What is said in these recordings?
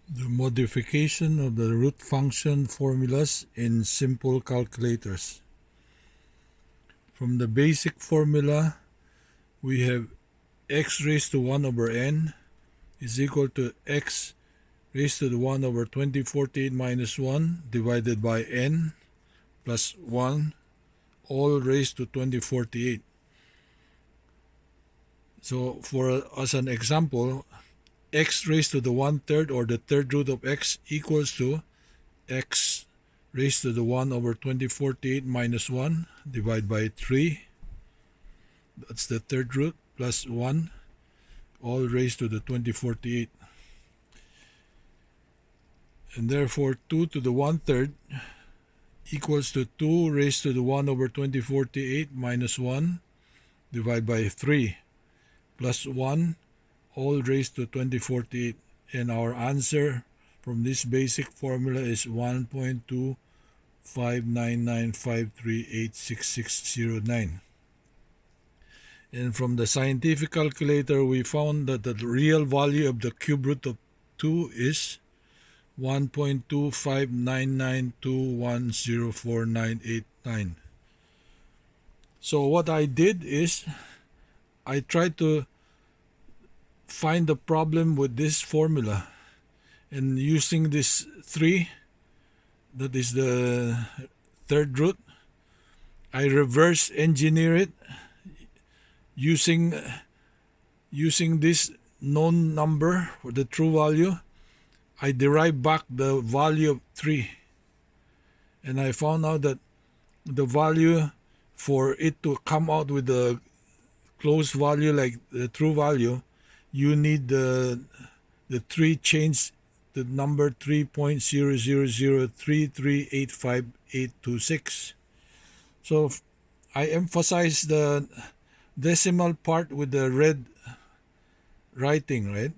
The modification of the root function formulas in simple calculators. From the basic formula, we have x raised to 1 over n is equal to x raised to the 1 over 2048 minus 1 divided by n plus 1 all raised to 2048. So as an example, x raised to the 1/3 or the third root of x equals to x raised to the 1 over 2048 minus 1 divided by 3. That's the third root plus 1 all raised to the 2048. And therefore 2 to the 1/3 equals to 2 raised to the 1 over 2048 minus 1 divided by 3 plus 1 all raised to 2048. And our answer from this basic formula is 1.25995386609. And from the scientific calculator, we found that the real value of the cube root of 2 is 1.25992104989. So what I did is I tried to find the problem with this formula, and using this 3, that is the third root, I reverse engineer it using this known number for the true value. I derive back the value of 3, and I found out that the value for it to come out with the close value like the true value, you need the 3 change the number 3.0003385.826. So I emphasize the decimal part with the red writing, right?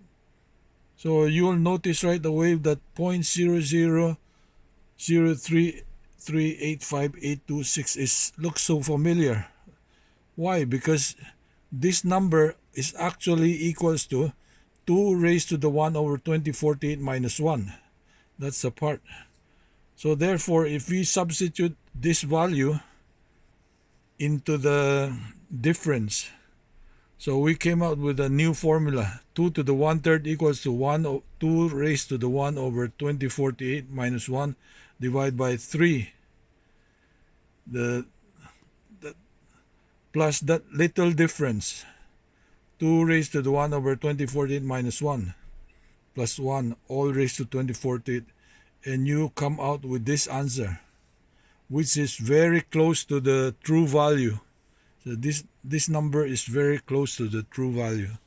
So you'll notice right away that 0.0003385.826 looks so familiar. Why? Because this number is actually equals to 2 raised to the 1 over 2048 minus 1. That's the part. So therefore, if we substitute this value into the difference, so we came out with a new formula. 2 to the 1/3 equals to 2 raised to the 1 over 2048 minus 1 divided by 3. Plus that little difference, 2 raised to the 1 over 2048 minus 1 plus 1 all raised to 2048, and you come out with this answer, which is very close to the true value. So this number is very close to the true value.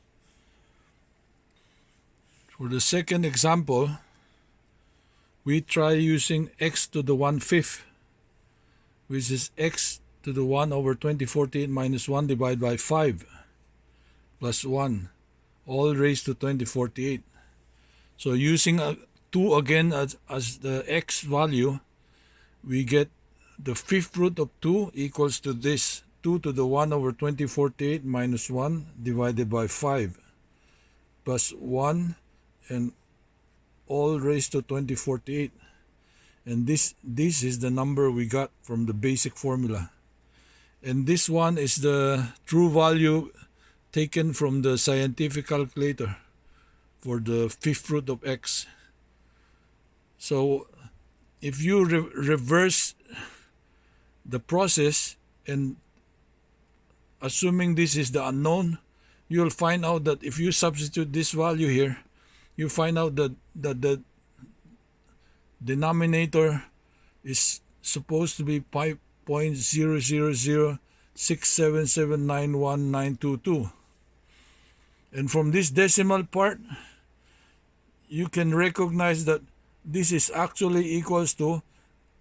For the second example, we try using x to the 1/5, which is x to the 1 over 2048 minus 1 divided by 5 plus 1 all raised to 2048. So using 2 again as the x value, we get the fifth root of 2 equals to this, 2 to the 1 over 2048 minus 1 divided by 5 plus 1 and all raised to 2048. And this is the number we got from the basic formula. And this one is the true value taken from the scientific calculator for the fifth root of x. So if you reverse the process and assuming this is the unknown, you'll find out that if you substitute this value here, you find out that the denominator is supposed to be 5.00067791922. And from this decimal part, you can recognize that this is actually equals to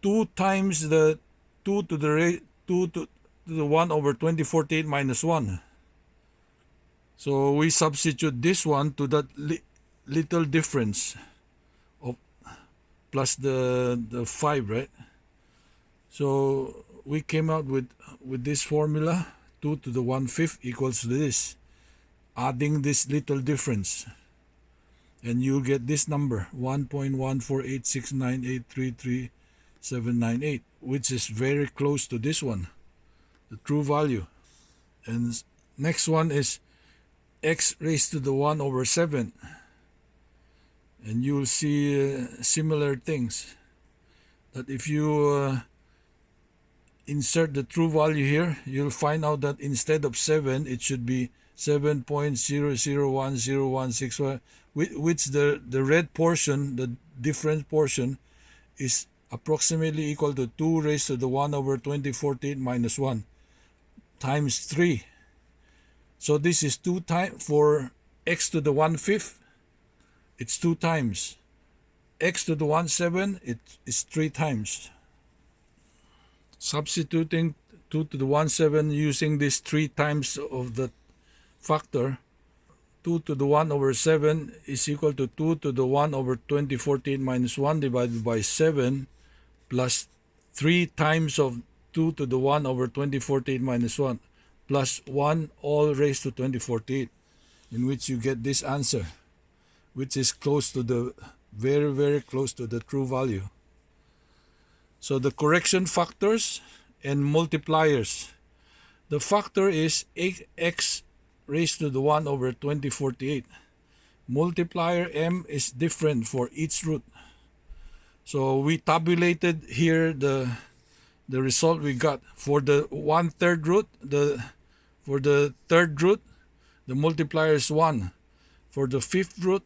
2 times the 2 to the 1 over 2048 minus 1. So we substitute this one to that little difference of plus the 5, right? So we came out with this formula, 2 to the 1/5 equals to this, adding this little difference. and you'll get this number 1.14869833798, which is very close to this one, the true value. And next one is x raised to the 1 over 7, and you'll see similar things, that if you insert the true value here, you'll find out that instead of 7 it should be 7.001016, which the red portion, the difference portion, is approximately equal to 2 raised to the 1 over 2048 minus 1 times 3. So this is 2 times, for x to the 1/5, it's 2 times. X to the 1/7, it is 3 times. Substituting 2 to the 1/7 using this 3 times of the factor, 2 to the 1 over 7 is equal to 2 to the 1 over 2048 minus 1 divided by 7 plus 3 times of 2 to the 1 over 2048 minus 1 plus 1 all raised to 2048, in which you get this answer, which is close to the, very, very close to the true value. So the correction factors and multipliers. The factor is x raised to the 1 over 2048. Multiplier m is different for each root. So we tabulated here the result we got. For the 1/3 root, for the third root, the multiplier is 1. For the 5th root,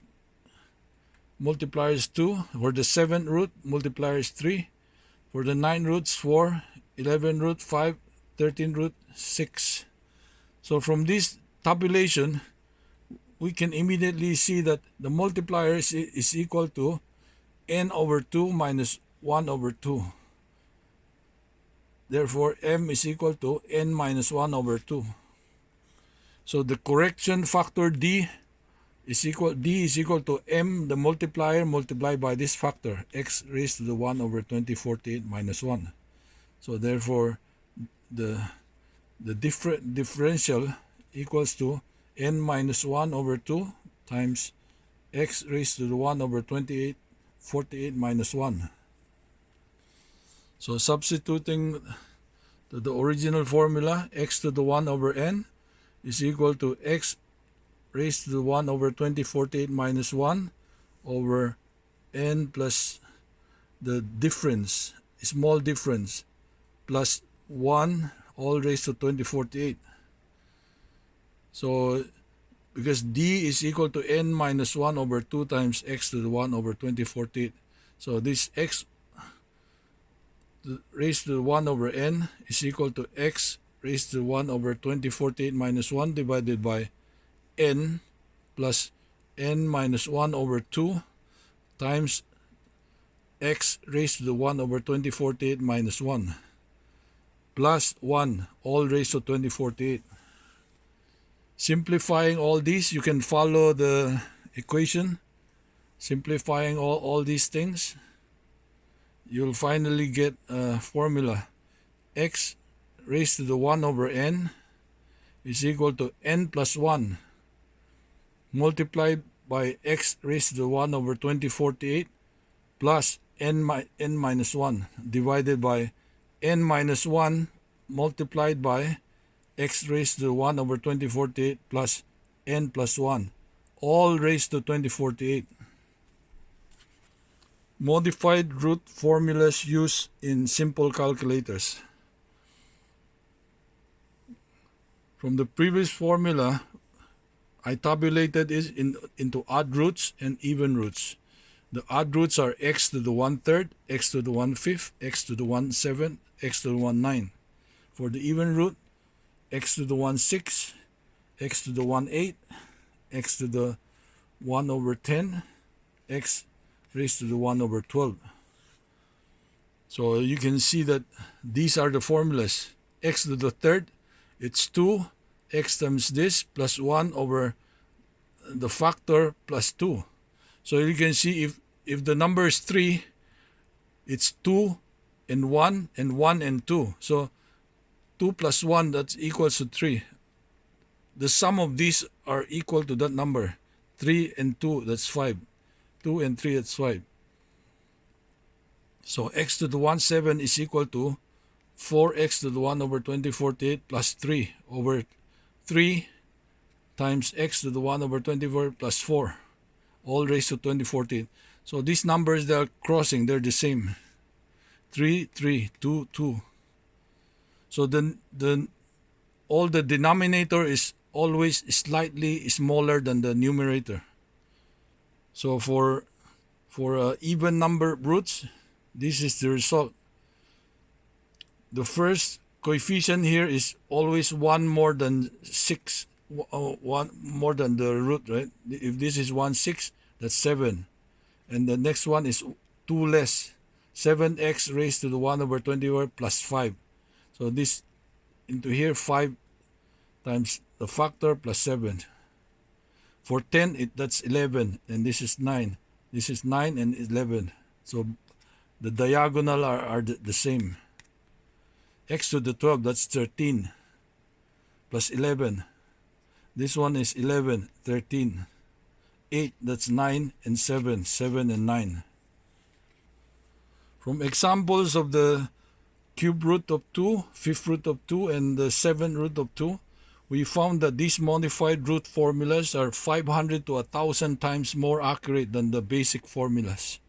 multiplier is 2. For the 7th root, multiplier is 3. For the 9 roots, 4. 11 root, 5. 13 root, 6. So from this tabulation, we can immediately see that the multiplier is equal to n over 2 minus 1 over 2. Therefore, m is equal to n minus 1 over 2. So the correction factor d is equal to m, the multiplier, multiplied by this factor, x raised to the 1 over 2048 minus 1. So therefore, the differential equals to n minus 1 over 2 times x raised to the 1 over 48 minus 1. So substituting to the original formula, x to the 1 over n is equal to x raised to the 1 over 2048 minus 1 over n plus the difference, small difference, plus 1 all raised to 2048. So because d is equal to n minus 1 over 2 times x to the 1 over 2048. So this x raised to the 1 over n is equal to x raised to the 1 over 2048 minus 1 divided by n plus n minus 1 over 2 times x raised to the 1 over 2048 minus 1 plus 1 all raised to 2048. Simplifying all these, you can follow the equation. Simplifying all these things, you'll finally get a formula. X raised to the 1 over n is equal to n plus 1 multiplied by x raised to the 1 over 2048 plus n minus 1 divided by n minus 1 multiplied by x raised to the 1 over 2048 plus n plus 1, all raised to 2048. Modified root formulas used in simple calculators. From the previous formula, I tabulated it into odd roots and even roots. The odd roots are x to the 1/3, x to the 1/5, x to the 1/7, x to the 1/9. For the even root, x to the 1/6, x to the 1/8, x to the 1 over 10, x raised to the 1 over 12. So you can see that these are the formulas. X to the 3rd, it's 2, x times this plus 1 over the factor plus 2. So you can see if the number is 3, it's 2 and 1 and 1 and 2. So 2 plus 1, that equals to 3. The sum of these are equal to that number, 3 and 2, that's 5. 2 and 3, that's 5. So x to the 1 7 is equal to 4x to the 1 over 2048 plus 3 over 3 times x to the 1 over 24 plus 4, all raised to 2014. So these numbers, they're crossing, they're the same. 3, 3, 2, 2. So all the denominator is always slightly smaller than the numerator. So for even number roots, this is the result. The first coefficient here is always 1 more than 6, 1 more than the root, right? If this is 1 6, that's 7. And the next one is 2 less, 7x raised to the 1 over 24 plus 5. So this into here, 5 times the factor plus 7. For 10, that's 11, and this is 9. This is 9 and 11. So the diagonal are the same. X to the 12, that's 13, plus 11. This one is 11, 13. 8, that's 9, and 7, 7 and 9. From examples of the cube root of 2, fifth root of 2, and the 7th root of 2, we found that these modified root formulas are 500 to 1,000 times more accurate than the basic formulas.